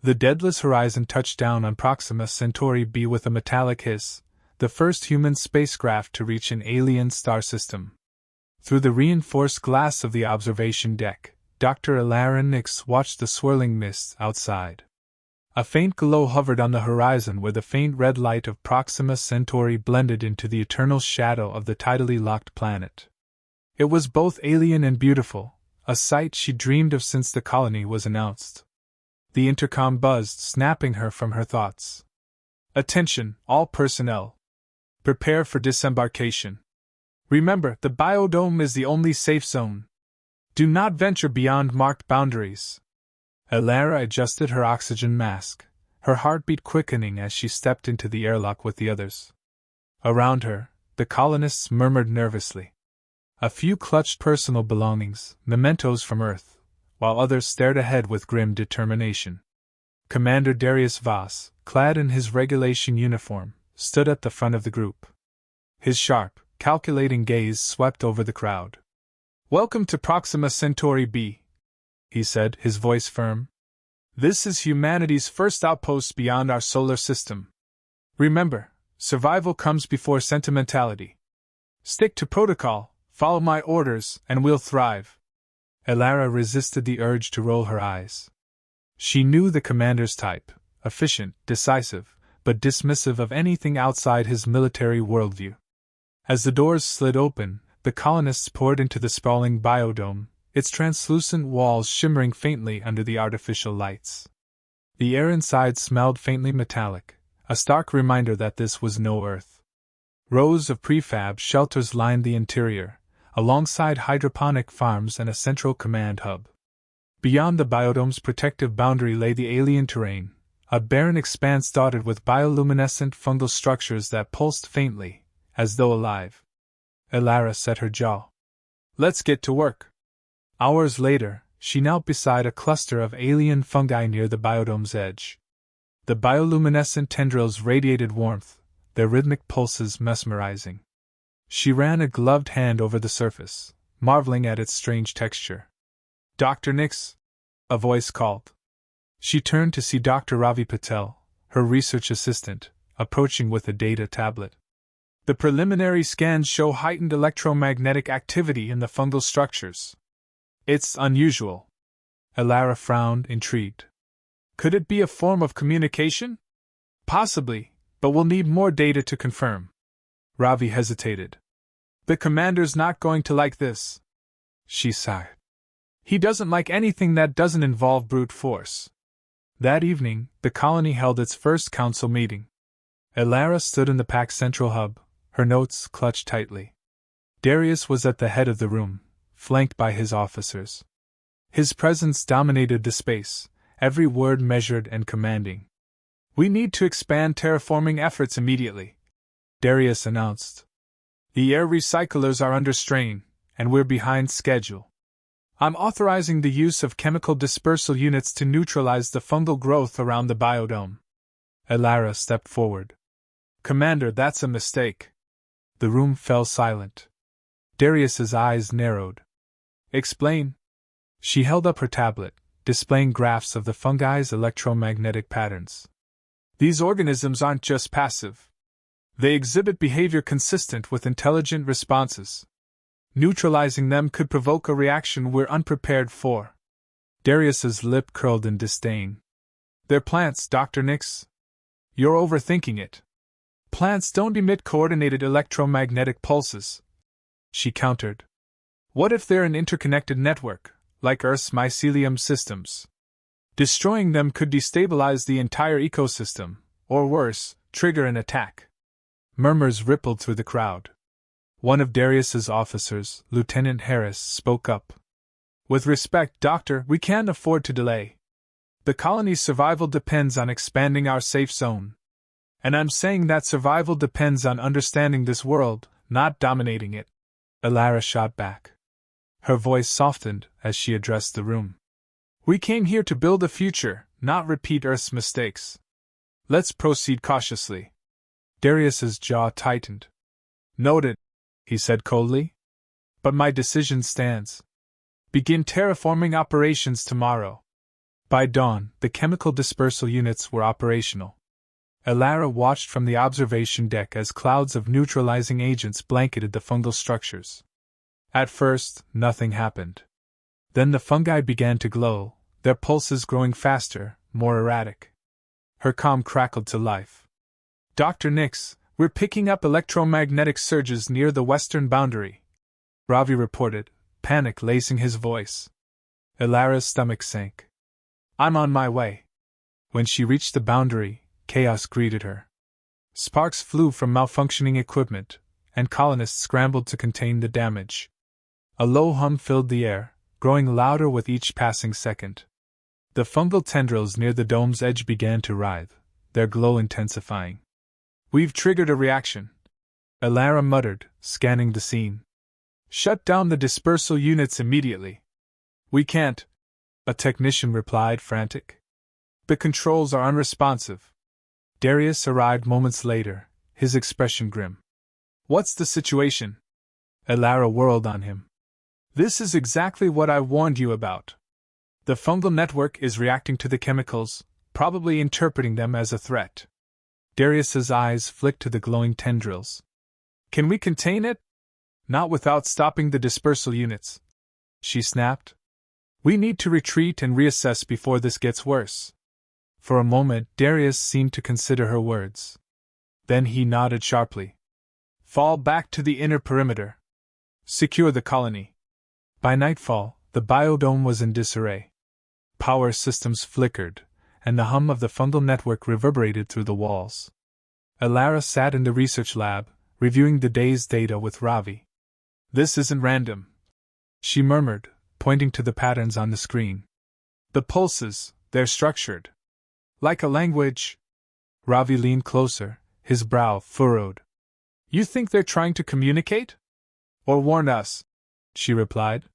The Deadless Horizon touched down on Proxima Centauri B with a metallic hiss, the first human spacecraft to reach an alien star system. Through the reinforced glass of the observation deck, Dr. Elara Nix watched the swirling mists outside. A faint glow hovered on the horizon where the faint red light of Proxima Centauri blended into the eternal shadow of the tidally locked planet. It was both alien and beautiful, a sight she dreamed of since the colony was announced. The intercom buzzed, snapping her from her thoughts. Attention, all personnel. Prepare for disembarkation. Remember, the biodome is the only safe zone. Do not venture beyond marked boundaries. Elara adjusted her oxygen mask, her heartbeat quickening as she stepped into the airlock with the others. Around her, the colonists murmured nervously. A few clutched personal belongings, mementos from Earth, while others stared ahead with grim determination. Commander Darius Voss, clad in his regulation uniform, stood at the front of the group. His sharp, calculating gaze swept over the crowd. "Welcome to Proxima Centauri B," he said, his voice firm. "This is humanity's first outpost beyond our solar system. Remember, survival comes before sentimentality. Stick to protocol, follow my orders, and we'll thrive." Elara resisted the urge to roll her eyes. She knew the commander's type, efficient, decisive, but dismissive of anything outside his military worldview. As the doors slid open, the colonists poured into the sprawling biodome, its translucent walls shimmering faintly under the artificial lights. The air inside smelled faintly metallic, a stark reminder that this was no Earth. Rows of prefab shelters lined the interior, alongside hydroponic farms and a central command hub. Beyond the biodome's protective boundary lay the alien terrain, a barren expanse dotted with bioluminescent fungal structures that pulsed faintly, as though alive. Elara set her jaw. "Let's get to work." Hours later, she knelt beside a cluster of alien fungi near the biodome's edge. The bioluminescent tendrils radiated warmth, their rhythmic pulses mesmerizing. She ran a gloved hand over the surface, marveling at its strange texture. "Dr. Nix," a voice called. She turned to see Dr. Ravi Patel, her research assistant, approaching with a data tablet. "The preliminary scans show heightened electromagnetic activity in the fungal structures. It's unusual." Elara frowned, intrigued. "Could it be a form of communication?" "Possibly, but we'll need more data to confirm." Ravi hesitated. "The commander's not going to like this." She sighed. "He doesn't like anything that doesn't involve brute force." That evening, the colony held its first council meeting. Elara stood in the packed central hub, her notes clutched tightly. Darius was at the head of the room, flanked by his officers. His presence dominated the space, every word measured and commanding. "We need to expand terraforming efforts immediately," Darius announced. "The air recyclers are under strain, and we're behind schedule. I'm authorizing the use of chemical dispersal units to neutralize the fungal growth around the biodome." Elara stepped forward. "Commander, that's a mistake." The room fell silent. Darius's eyes narrowed. "Explain." She held up her tablet, displaying graphs of the fungi's electromagnetic patterns. "These organisms aren't just passive. They exhibit behavior consistent with intelligent responses. Neutralizing them could provoke a reaction we're unprepared for." Darius's lip curled in disdain. "They're plants, Dr. Nix. You're overthinking it. Plants don't emit coordinated electromagnetic pulses," she countered. "What if they're an interconnected network, like Earth's mycelium systems? Destroying them could destabilize the entire ecosystem, or worse, trigger an attack." Murmurs rippled through the crowd. One of Darius's officers, Lieutenant Harris, spoke up. "With respect, Doctor, we can't afford to delay. The colony's survival depends on expanding our safe zone. And I'm saying that survival depends on understanding this world, not dominating it." Elara shot back. Her voice softened as she addressed the room. "We came here to build a future, not repeat Earth's mistakes. Let's proceed cautiously." Darius's jaw tightened. "Noted," he said coldly. "But my decision stands. Begin terraforming operations tomorrow." By dawn, the chemical dispersal units were operational. Elara watched from the observation deck as clouds of neutralizing agents blanketed the fungal structures. At first, nothing happened. Then the fungi began to glow, their pulses growing faster, more erratic. Her comm crackled to life. "Dr. Nix, we're picking up electromagnetic surges near the western boundary," Ravi reported, panic lacing his voice. Elara's stomach sank. "I'm on my way." When she reached the boundary, chaos greeted her. Sparks flew from malfunctioning equipment, and colonists scrambled to contain the damage. A low hum filled the air, growing louder with each passing second. The fungal tendrils near the dome's edge began to writhe, their glow intensifying. "We've triggered a reaction," Elara muttered, scanning the scene. "Shut down the dispersal units immediately." "We can't," a technician replied, frantic. "The controls are unresponsive." Darius arrived moments later, his expression grim. "What's the situation?" Elara whirled on him. "This is exactly what I warned you about. The fungal network is reacting to the chemicals, probably interpreting them as a threat." Darius's eyes flicked to the glowing tendrils. "Can we contain it?" "Not without stopping the dispersal units," she snapped. "We need to retreat and reassess before this gets worse." For a moment, Darius seemed to consider her words. Then he nodded sharply. "Fall back to the inner perimeter. Secure the colony." By nightfall, the biodome was in disarray. Power systems flickered, and the hum of the fungal network reverberated through the walls. Elara sat in the research lab, reviewing the day's data with Ravi. "This isn't random," she murmured, pointing to the patterns on the screen. "The pulses, they're structured. Like a language." Ravi leaned closer, his brow furrowed. "You think they're trying to communicate? Or warn us?" she replied.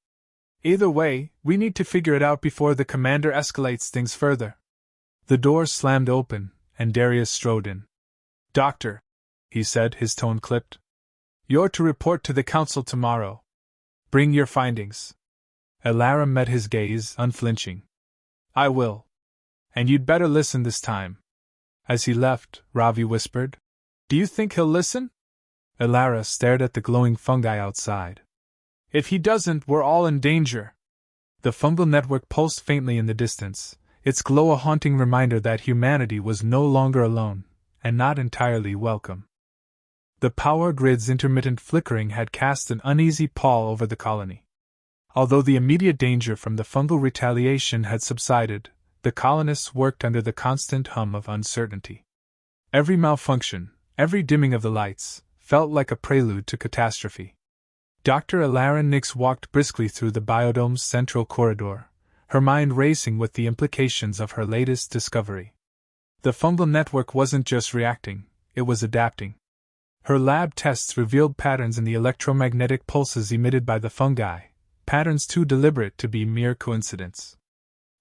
"Either way, we need to figure it out before the commander escalates things further." The door slammed open, and Darius strode in. "Doctor," he said, his tone clipped. "You're to report to the council tomorrow. Bring your findings." Elara met his gaze, unflinching. "I will. And you'd better listen this time." As he left, Ravi whispered, "Do you think he'll listen?" Elara stared at the glowing fungi outside. "If he doesn't, we're all in danger." The fungal network pulsed faintly in the distance, its glow a haunting reminder that humanity was no longer alone, and not entirely welcome. The power grid's intermittent flickering had cast an uneasy pall over the colony. Although the immediate danger from the fungal retaliation had subsided, the colonists worked under the constant hum of uncertainty. Every malfunction, every dimming of the lights, felt like a prelude to catastrophe. Dr. Elara Nix walked briskly through the biodome's central corridor, her mind racing with the implications of her latest discovery. The fungal network wasn't just reacting, it was adapting. Her lab tests revealed patterns in the electromagnetic pulses emitted by the fungi, patterns too deliberate to be mere coincidence.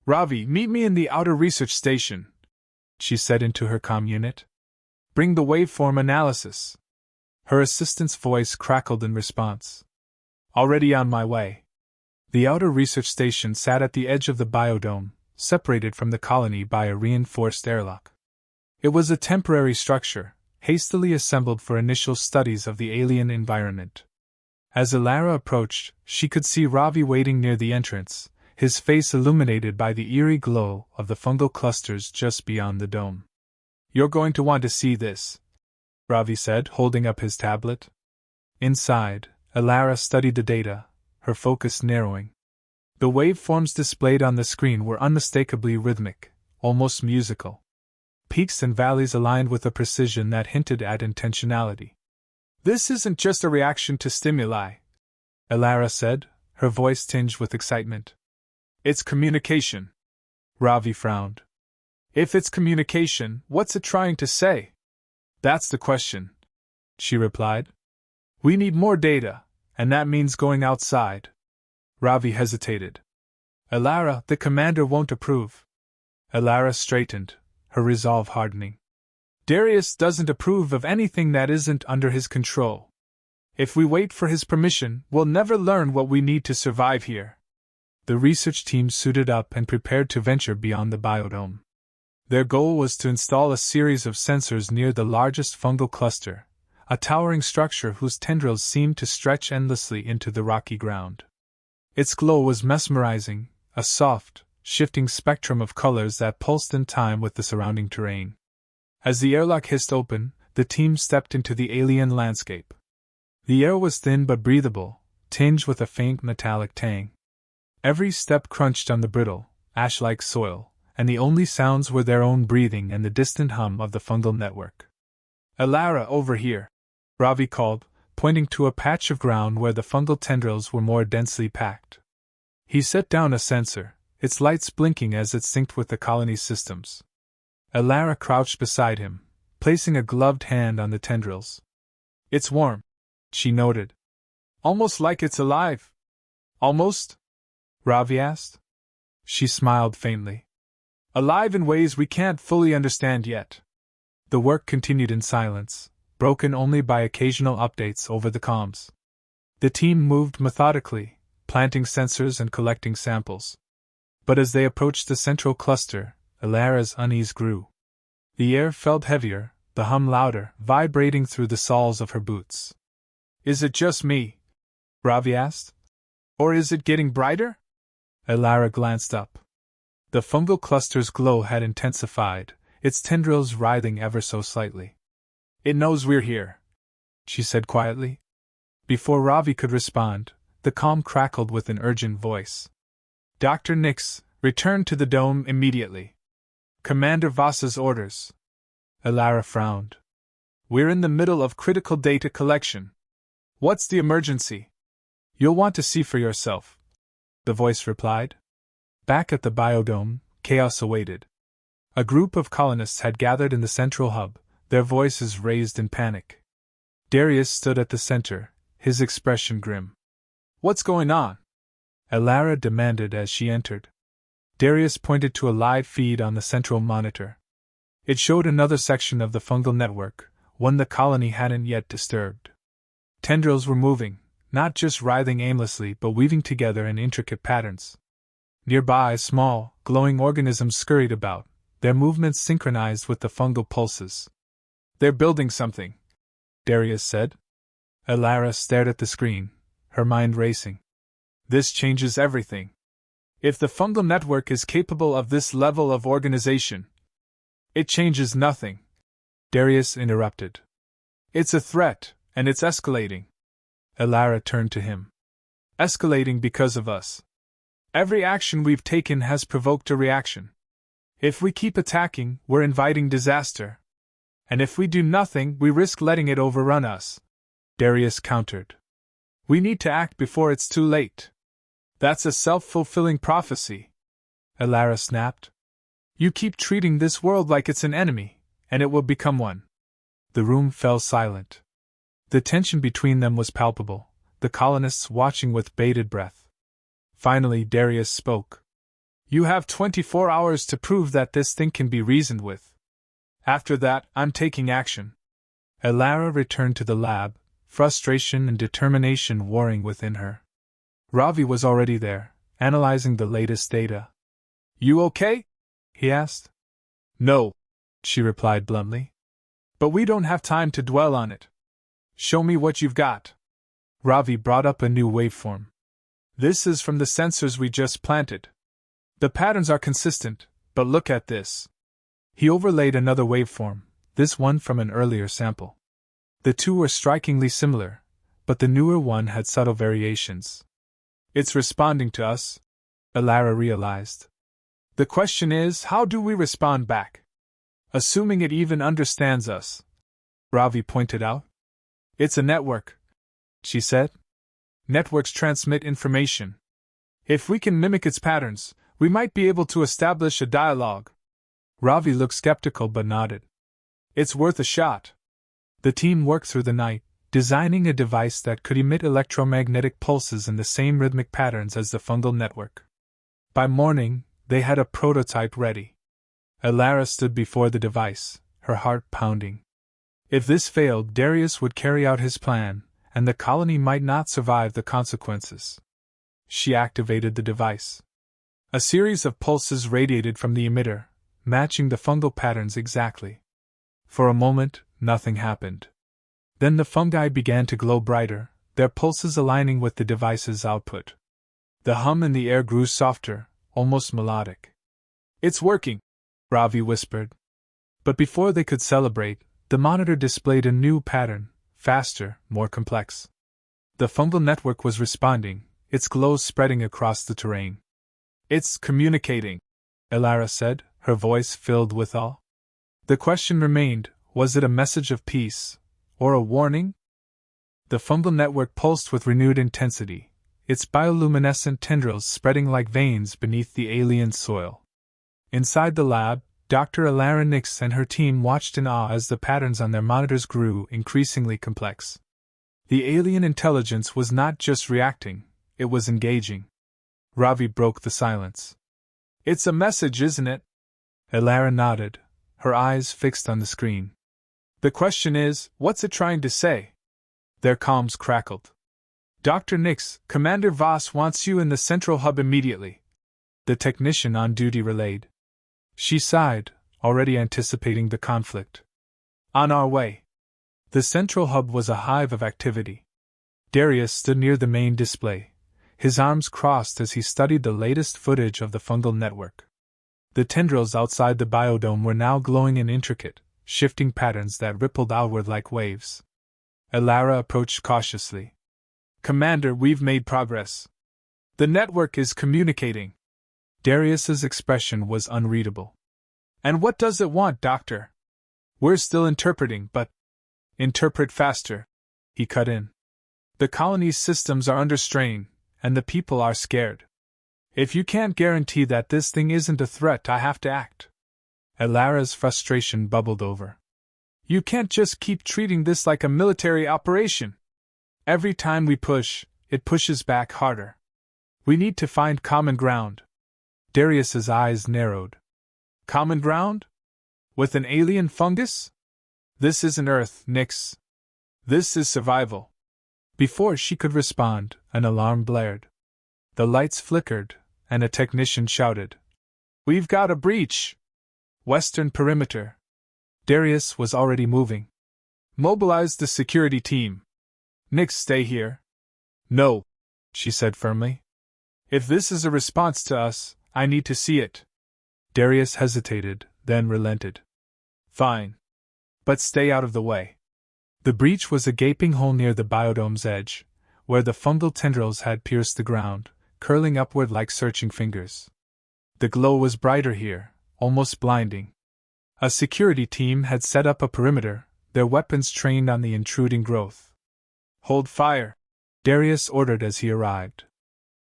"Ravi, meet me in the outer research station," she said into her comm unit. "Bring the waveform analysis." Her assistant's voice crackled in response. "Already on my way." The outer research station sat at the edge of the biodome, separated from the colony by a reinforced airlock. It was a temporary structure, hastily assembled for initial studies of the alien environment. As Elara approached, she could see Ravi waiting near the entrance, his face illuminated by the eerie glow of the fungal clusters just beyond the dome. "You're going to want to see this," Ravi said, holding up his tablet. Inside, Elara studied the data, her focus narrowing. The waveforms displayed on the screen were unmistakably rhythmic, almost musical. Peaks and valleys aligned with a precision that hinted at intentionality. "This isn't just a reaction to stimuli," Elara said, her voice tinged with excitement. "It's communication." Ravi frowned. "If it's communication, what's it trying to say?" "That's the question," she replied. "We need more data, and that means going outside." Ravi hesitated. "Elara, the commander won't approve." Elara straightened, her resolve hardening. "Darius doesn't approve of anything that isn't under his control. If we wait for his permission, we'll never learn what we need to survive here." The research team suited up and prepared to venture beyond the biodome. Their goal was to install a series of sensors near the largest fungal cluster, a towering structure whose tendrils seemed to stretch endlessly into the rocky ground. Its glow was mesmerizing, a soft, shifting spectrum of colors that pulsed in time with the surrounding terrain. As the airlock hissed open, the team stepped into the alien landscape. The air was thin but breathable, tinged with a faint metallic tang. Every step crunched on the brittle, ash-like soil, and the only sounds were their own breathing and the distant hum of the fungal network. "Alara, over here!" Ravi called, pointing to a patch of ground where the fungal tendrils were more densely packed. He set down a sensor, its lights blinking as it synced with the colony's systems. Alara crouched beside him, placing a gloved hand on the tendrils. "It's warm," she noted. "Almost like it's alive." "Almost?" Ravi asked. She smiled faintly. "Alive in ways we can't fully understand yet." The work continued in silence, broken only by occasional updates over the comms. The team moved methodically, planting sensors and collecting samples. But as they approached the central cluster, Alara's unease grew. The air felt heavier, the hum louder, vibrating through the soles of her boots. "Is it just me?" Ravi asked. "Or is it getting brighter?" Alara glanced up. The fungal cluster's glow had intensified, its tendrils writhing ever so slightly. "It knows we're here," she said quietly. Before Ravi could respond, the comm crackled with an urgent voice. "Dr. Nix, return to the dome immediately. Commander Voss's orders." Alara frowned. "We're in the middle of critical data collection. What's the emergency?" "You'll want to see for yourself," the voice replied. Back at the biodome, chaos awaited. A group of colonists had gathered in the central hub, their voices raised in panic. Darius stood at the center, his expression grim. "What's going on?" Alara demanded as she entered. Darius pointed to a live feed on the central monitor. It showed another section of the fungal network, one the colony hadn't yet disturbed. Tendrils were moving, not just writhing aimlessly but weaving together in intricate patterns. Nearby, small, glowing organisms scurried about, their movements synchronized with the fungal pulses. "They're building something," Darius said. Alara stared at the screen, her mind racing. "This changes everything. If the fungal network is capable of this level of organization..." "It changes nothing," Darius interrupted. "It's a threat, and it's escalating." Alara turned to him. "Escalating because of us. Every action we've taken has provoked a reaction. If we keep attacking, we're inviting disaster. And if we do nothing, we risk letting it overrun us," Darius countered. "We need to act before it's too late." "That's a self-fulfilling prophecy," Alara snapped. "You keep treating this world like it's an enemy, and it will become one." The room fell silent. The tension between them was palpable, the colonists watching with bated breath. Finally, Darius spoke. "You have 24 hours to prove that this thing can be reasoned with. After that, I'm taking action." Alara returned to the lab, frustration and determination warring within her. Ravi was already there, analyzing the latest data. "You okay?" he asked. "No," she replied bluntly. "But we don't have time to dwell on it. Show me what you've got." Ravi brought up a new waveform. "This is from the sensors we just planted. The patterns are consistent, but look at this." He overlaid another waveform, this one from an earlier sample. The two were strikingly similar, but the newer one had subtle variations. "It's responding to us," Alara realized. "The question is, how do we respond back? Assuming it even understands us," Ravi pointed out. "It's a network," she said. "Networks transmit information. If we can mimic its patterns, we might be able to establish a dialogue." Ravi looked skeptical but nodded. "It's worth a shot." The team worked through the night, designing a device that could emit electromagnetic pulses in the same rhythmic patterns as the fungal network. By morning, they had a prototype ready. Alara stood before the device, her heart pounding. If this failed, Darius would carry out his plan, and the colony might not survive the consequences. She activated the device. A series of pulses radiated from the emitter, matching the fungal patterns exactly. For a moment, nothing happened. Then the fungi began to glow brighter, their pulses aligning with the device's output. The hum in the air grew softer, almost melodic. "It's working," Ravi whispered. But before they could celebrate, the monitor displayed a new pattern, faster, more complex. The fungal network was responding, its glow spreading across the terrain. "It's communicating," Elara said, her voice filled with awe. The question remained, was it a message of peace, or a warning? The fungal network pulsed with renewed intensity, its bioluminescent tendrils spreading like veins beneath the alien soil. Inside the lab, Dr. Elara Nix and her team watched in awe as the patterns on their monitors grew increasingly complex. The alien intelligence was not just reacting, it was engaging. Ravi broke the silence. "It's a message, isn't it?" Elara nodded, her eyes fixed on the screen. "The question is, what's it trying to say?" Their comms crackled. "Dr. Nix, Commander Voss wants you in the central hub immediately," the technician on duty relayed. She sighed, already anticipating the conflict. "On our way." The central hub was a hive of activity. Darius stood near the main display, his arms crossed as he studied the latest footage of the fungal network. The tendrils outside the biodome were now glowing in intricate, shifting patterns that rippled outward like waves. Elara approached cautiously. "Commander, we've made progress. The network is communicating." Darius's expression was unreadable. "And what does it want, Doctor?" "We're still interpreting, but—" "Interpret faster," he cut in. "The colony's systems are under strain, and the people are scared. If you can't guarantee that this thing isn't a threat, I have to act." Elara's frustration bubbled over. "You can't just keep treating this like a military operation. Every time we push, it pushes back harder. We need to find common ground." Darius's eyes narrowed. "Common ground? With an alien fungus? This isn't Earth, Nix. This is survival." Before she could respond, an alarm blared. The lights flickered, and a technician shouted, "We've got a breach! Western perimeter." Darius was already moving. "Mobilize the security team. Nix, stay here." "No," she said firmly. "If this is a response to us, I need to see it." Darius hesitated, then relented. "Fine. But stay out of the way." The breach was a gaping hole near the biodome's edge, where the fungal tendrils had pierced the ground, curling upward like searching fingers. The glow was brighter here, almost blinding. A security team had set up a perimeter, their weapons trained on the intruding growth. "Hold fire," Darius ordered as he arrived.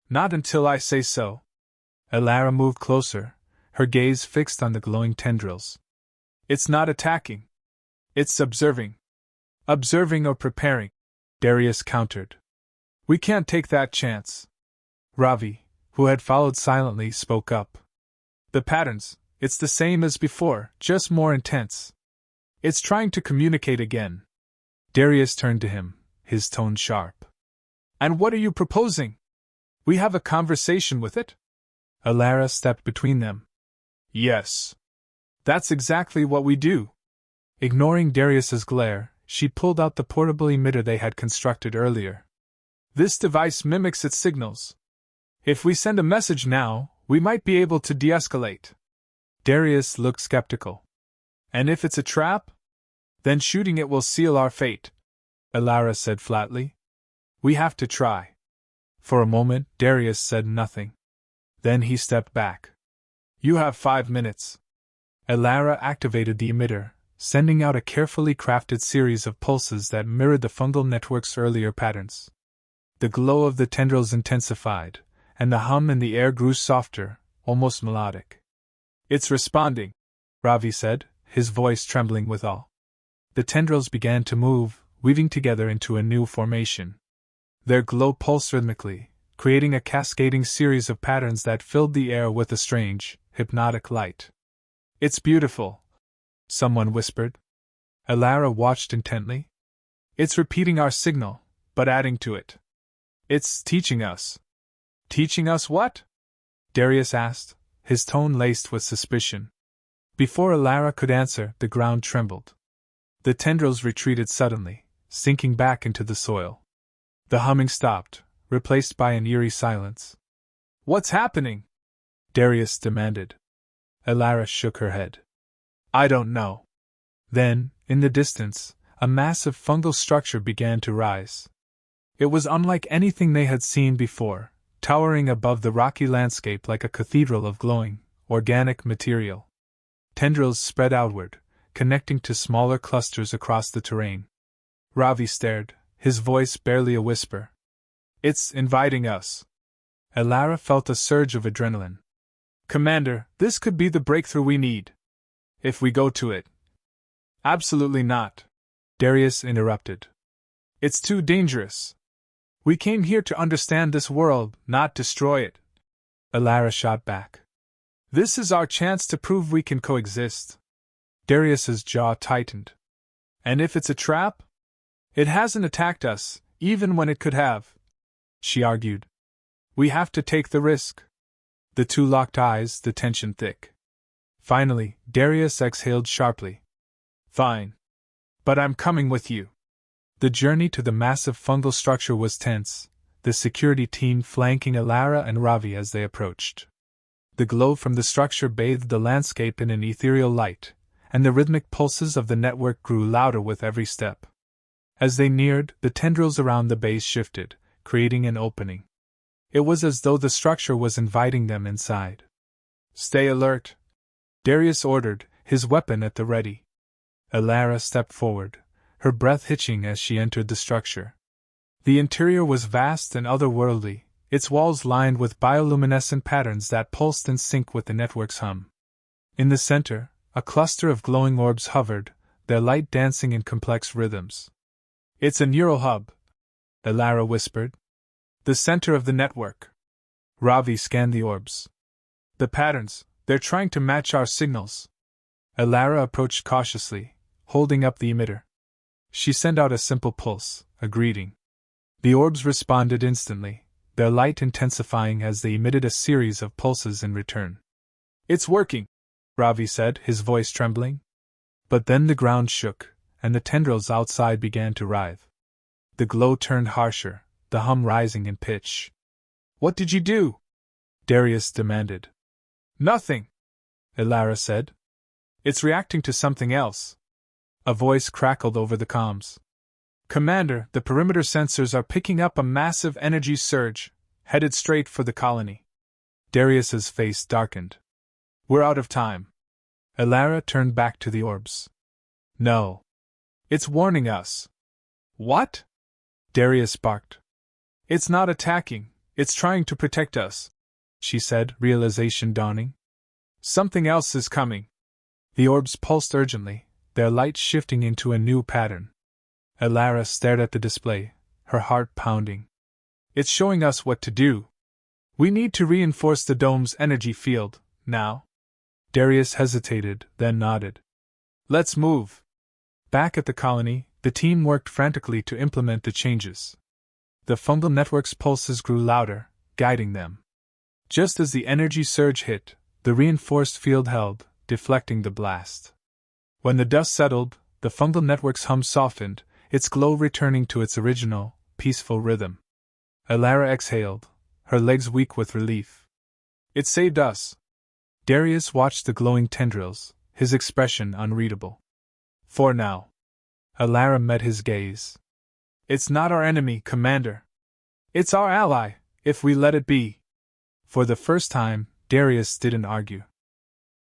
"Not until I say so." Elara moved closer, her gaze fixed on the glowing tendrils. "It's not attacking. It's observing." "Observing or preparing," Darius countered. "We can't take that chance." Ravi, who had followed silently, spoke up. "The patterns, it's the same as before, just more intense. It's trying to communicate again." Darius turned to him, his tone sharp. "And what are you proposing? We have a conversation with it?" Elara stepped between them. "Yes. That's exactly what we do." Ignoring Darius's glare, she pulled out the portable emitter they had constructed earlier. "This device mimics its signals. If we send a message now, we might be able to de-escalate." Darius looked skeptical. "And if it's a trap? Then shooting it will seal our fate," Elara said flatly. "We have to try." For a moment, Darius said nothing. Then he stepped back. "You have 5 minutes." Elara activated the emitter, sending out a carefully crafted series of pulses that mirrored the fungal network's earlier patterns. The glow of the tendrils intensified, and the hum in the air grew softer, almost melodic. "It's responding," Ravi said, his voice trembling with awe. The tendrils began to move, weaving together into a new formation. Their glow pulsed rhythmically, creating a cascading series of patterns that filled the air with a strange, hypnotic light. "It's beautiful," someone whispered. Elara watched intently. "It's repeating our signal, but adding to it. It's teaching us." Teaching us what? Darius asked, his tone laced with suspicion. Before Alara could answer, the ground trembled. The tendrils retreated suddenly, sinking back into the soil. The humming stopped, replaced by an eerie silence. What's happening? Darius demanded. Alara shook her head. I don't know. Then, in the distance, a massive fungal structure began to rise. It was unlike anything they had seen before, towering above the rocky landscape like a cathedral of glowing, organic material. Tendrils spread outward, connecting to smaller clusters across the terrain. Ravi stared, his voice barely a whisper. It's inviting us. Alara felt a surge of adrenaline. Commander, this could be the breakthrough we need. If we go to it. Absolutely not, Darius interrupted. It's too dangerous. We came here to understand this world, not destroy it. Alara shot back. This is our chance to prove we can coexist. Darius's jaw tightened. And if it's a trap? It hasn't attacked us, even when it could have, she argued. We have to take the risk. The two locked eyes, the tension thick. Finally, Darius exhaled sharply. Fine. But I'm coming with you. The journey to the massive fungal structure was tense, the security team flanking Alara and Ravi as they approached. The glow from the structure bathed the landscape in an ethereal light, and the rhythmic pulses of the network grew louder with every step. As they neared, the tendrils around the base shifted, creating an opening. It was as though the structure was inviting them inside. Stay alert, Darius ordered, his weapon at the ready. Alara stepped forward, her breath hitching as she entered the structure. The interior was vast and otherworldly, its walls lined with bioluminescent patterns that pulsed in sync with the network's hum. In the center, a cluster of glowing orbs hovered, their light dancing in complex rhythms. It's a neural hub, Alara whispered. The center of the network. Ravi scanned the orbs. The patterns, they're trying to match our signals. Alara approached cautiously, holding up the emitter. She sent out a simple pulse, a greeting. The orbs responded instantly, their light intensifying as they emitted a series of pulses in return. It's working, Ravi said, his voice trembling. But then the ground shook, and the tendrils outside began to writhe. The glow turned harsher, the hum rising in pitch. What did you do? Darius demanded. Nothing, Alara said. It's reacting to something else. A voice crackled over the comms. Commander, the perimeter sensors are picking up a massive energy surge, headed straight for the colony. Darius's face darkened. We're out of time. Alara turned back to the orbs. No. It's warning us. What? Darius barked. It's not attacking, it's trying to protect us, she said, realization dawning. Something else is coming. The orbs pulsed urgently, their light shifting into a new pattern. Alara stared at the display, her heart pounding. It's showing us what to do. We need to reinforce the dome's energy field, now. Darius hesitated, then nodded. Let's move. Back at the colony, the team worked frantically to implement the changes. The fungal network's pulses grew louder, guiding them. Just as the energy surge hit, the reinforced field held, deflecting the blast. When the dust settled, the fungal network's hum softened, its glow returning to its original, peaceful rhythm. Alara exhaled, her legs weak with relief. It saved us. Darius watched the glowing tendrils, his expression unreadable. For now. Alara met his gaze. It's not our enemy, Commander. It's our ally, if we let it be. For the first time, Darius didn't argue.